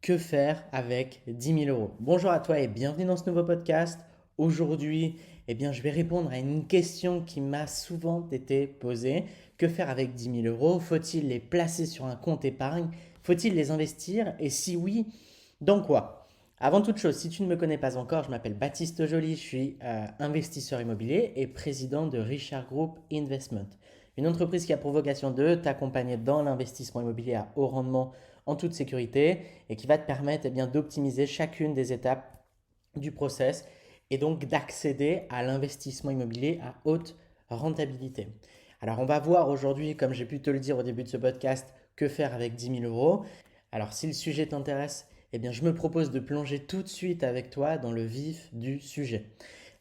Que faire avec 10 000 euros? Bonjour à toi et bienvenue dans ce nouveau podcast. Aujourd'hui, je vais répondre à une question qui m'a souvent été posée. Que faire avec 10 000 euros? Faut-il les placer sur un compte épargne? Faut-il les investir? Et si oui, dans quoi? Avant toute chose, si tu ne me connais pas encore, je m'appelle Baptiste Joly, je suis investisseur immobilier et président de Richard Group Investment. Une entreprise qui a pour vocation de t'accompagner dans l'investissement immobilier à haut rendement en toute sécurité et qui va te permettre d'optimiser chacune des étapes du process et donc d'accéder à l'investissement immobilier à haute rentabilité. Alors on va voir aujourd'hui, comme j'ai pu te le dire au début de ce podcast, que faire avec 10 000 euros. Alors si le sujet t'intéresse, je me propose de plonger tout de suite avec toi dans le vif du sujet.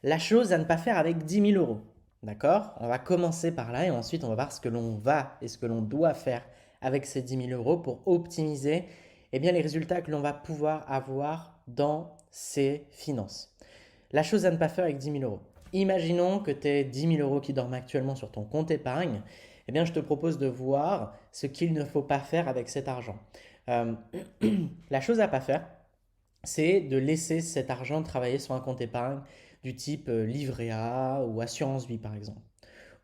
La chose à ne pas faire avec 10 000 euros. D'accord? On va commencer par là et ensuite on va voir ce que l'on va et ce que l'on doit faire avec ces 10 000 euros pour optimiser les résultats que l'on va pouvoir avoir dans ses finances. La chose à ne pas faire avec 10 000 euros. Imaginons que tu aies 10 000 euros qui dorment actuellement sur ton compte épargne. Je te propose de voir ce qu'il ne faut pas faire avec cet argent. Euh, la chose à ne pas faire, c'est de laisser cet argent travailler sur un compte épargne du type livret A ou assurance vie par exemple.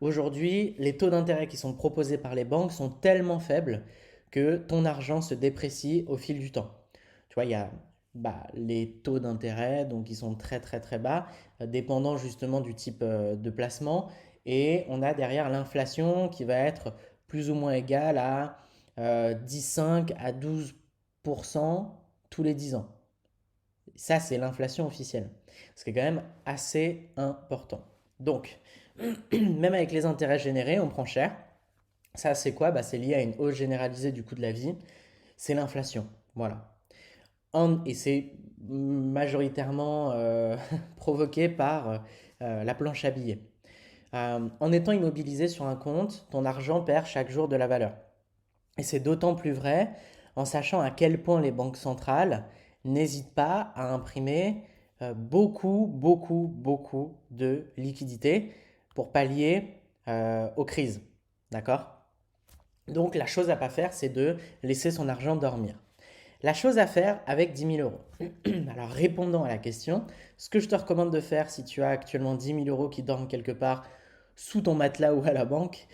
Aujourd'hui, les taux d'intérêt qui sont proposés par les banques sont tellement faibles que ton argent se déprécie au fil du temps. Tu vois, il y a les taux d'intérêt, donc ils sont très très très bas, dépendant justement du type de placement. Et on a derrière l'inflation qui va être plus ou moins égale à 10,5 à 12% tous les 10 ans. Ça, c'est l'inflation officielle, ce qui est quand même assez important. Donc, même avec les intérêts générés, on prend cher. Ça, c'est quoi? C'est lié à une hausse généralisée du coût de la vie. C'est l'inflation. Voilà. Et c'est majoritairement provoqué par la planche à billets. En étant immobilisé sur un compte, ton argent perd chaque jour de la valeur. Et c'est d'autant plus vrai en sachant à quel point les banques centrales n'hésitent pas à imprimer beaucoup de liquidités pour pallier aux crises. D'accord? Donc la chose à pas faire, c'est de laisser son argent dormir. La chose à faire avec 10 000 euros. Alors répondant à la question, ce que je te recommande de faire si tu as actuellement 10 000 euros qui dorment quelque part sous ton matelas ou à la banque,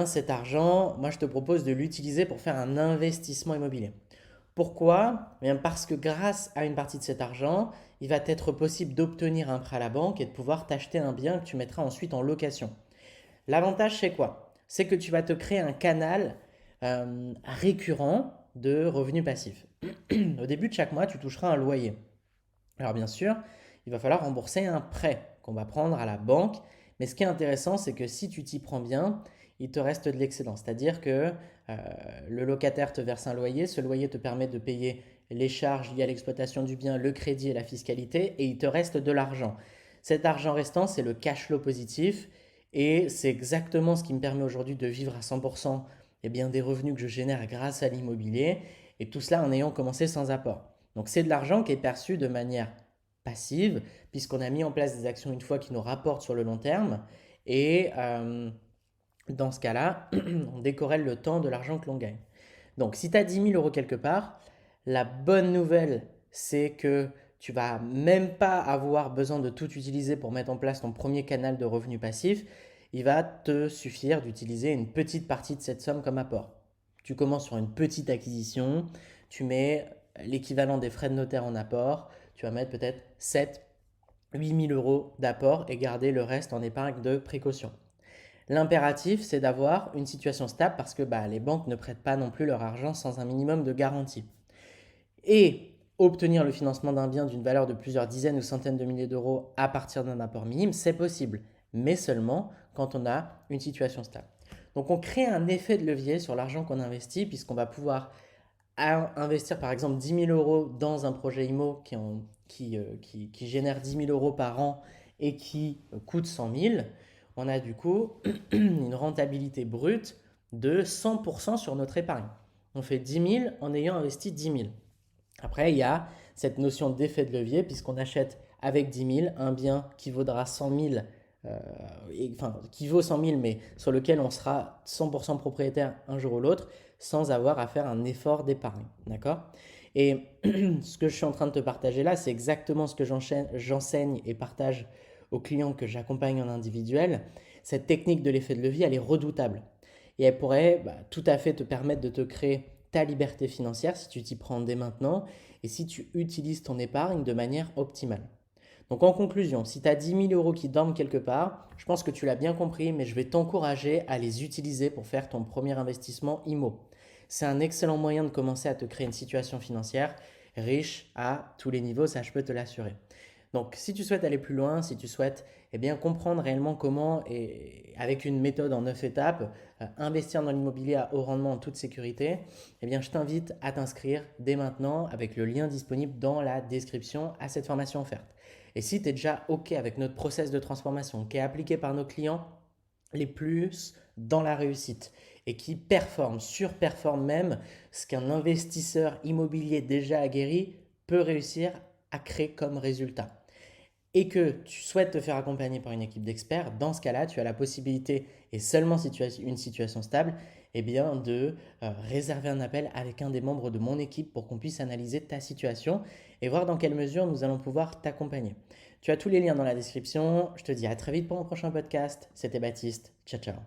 cet argent, moi je te propose de l'utiliser pour faire un investissement immobilier. Pourquoi? Parce que grâce à une partie de cet argent, il va être possible d'obtenir un prêt à la banque et de pouvoir t'acheter un bien que tu mettras ensuite en location. L'avantage, c'est quoi? C'est que tu vas te créer un canal récurrent de revenus passifs. Au début de chaque mois, tu toucheras un loyer. Alors bien sûr, il va falloir rembourser un prêt qu'on va prendre à la banque. Mais ce qui est intéressant, c'est que si tu t'y prends bien, il te reste de l'excédent. C'est-à-dire que le locataire te verse un loyer, ce loyer te permet de payer les charges liées à l'exploitation du bien, le crédit et la fiscalité, et il te reste de l'argent. Cet argent restant, c'est le cash flow positif, et c'est exactement ce qui me permet aujourd'hui de vivre à 100% des revenus que je génère grâce à l'immobilier, et tout cela en ayant commencé sans apport. Donc c'est de l'argent qui est perçu de manière passive, puisqu'on a mis en place des actions une fois qui nous rapportent sur le long terme. Et dans ce cas-là, on décorrèle le temps de l'argent que l'on gagne. Donc si tu as 10 000 euros quelque part, la bonne nouvelle, c'est que tu vas même pas avoir besoin de tout utiliser pour mettre en place ton premier canal de revenus passifs. Il va te suffire d'utiliser une petite partie de cette somme comme apport. Tu commences sur une petite acquisition, tu mets l'équivalent des frais de notaire en apport, tu vas mettre peut-être 7 8 000 euros d'apport et garder le reste en épargne de précaution. L'impératif, c'est d'avoir une situation stable parce que les banques ne prêtent pas non plus leur argent sans un minimum de garantie. Et obtenir le financement d'un bien d'une valeur de plusieurs dizaines ou centaines de milliers d'euros à partir d'un apport minime, c'est possible, mais seulement quand on a une situation stable. Donc on crée un effet de levier sur l'argent qu'on investit puisqu'on va pouvoir investir par exemple 10 000 euros dans un projet IMO qui génère 10 000 euros par an et qui coûte 100 000, on a du coup une rentabilité brute de 100% sur notre épargne. On fait 10 000 en ayant investi 10 000. Après, il y a cette notion d'effet de levier, puisqu'on achète avec 10 000 un bien qui vaudra 100 000, enfin, qui vaut 100 000, mais sur lequel on sera 100% propriétaire un jour ou l'autre, sans avoir à faire un effort d'épargne. D'accord? Et ce que je suis en train de te partager là, c'est exactement ce que j'enseigne et partage aux clients que j'accompagne en individuel. Cette technique de l'effet de levier, elle est redoutable. Et elle pourrait tout à fait te permettre de te créer ta liberté financière si tu t'y prends dès maintenant et si tu utilises ton épargne de manière optimale. Donc en conclusion, si tu as 10 000 euros qui dorment quelque part, je pense que tu l'as bien compris, mais je vais t'encourager à les utiliser pour faire ton premier investissement IMO. C'est un excellent moyen de commencer à te créer une situation financière riche à tous les niveaux, ça je peux te l'assurer. Donc si tu souhaites aller plus loin, si tu souhaites comprendre réellement comment, et avec une méthode en 9 étapes, investir dans l'immobilier à haut rendement en toute sécurité, je t'invite à t'inscrire dès maintenant avec le lien disponible dans la description à cette formation offerte. Et si tu es déjà OK avec notre process de transformation qui est appliqué par nos clients les plus dans la réussite et qui performe, surperforme même ce qu'un investisseur immobilier déjà aguerri peut réussir à créer comme résultat, et que tu souhaites te faire accompagner par une équipe d'experts, dans ce cas-là, tu as la possibilité, et seulement si tu as une situation stable, de réserver un appel avec un des membres de mon équipe pour qu'on puisse analyser ta situation et voir dans quelle mesure nous allons pouvoir t'accompagner. Tu as tous les liens dans la description. Je te dis à très vite pour mon prochain podcast. C'était Baptiste. Ciao, ciao.